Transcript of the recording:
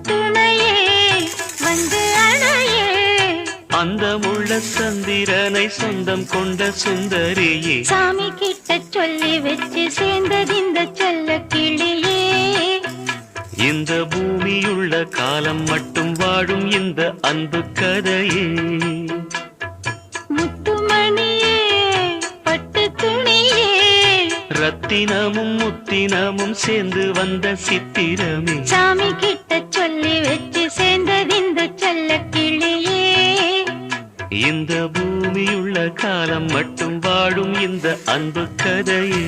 துணையே வந்து அணையே அந்த முள்ள சந்திரனை சொந்தம் கொண்ட சுந்தரியே சாமி கிட்ட சொல்லி வச்சு சேர்ந்தது இந்த செல்ல கிளியே இந்த பூமியுள்ள காலம் மட்டும் வாழும் இந்த அன்பு கதையே முத்துமணியே பட்டு துணியே ரத்தினமும் முத்தினமும் சேர்ந்து வந்த சித்திரமே சாமி கிட்ட சொல்லி வச்சு சேர்ந்தது இந்த செல்ல கிளியே இந்த பூமியுள்ள காலம் மட்டும் வாழும் இந்த அன்பு கதையே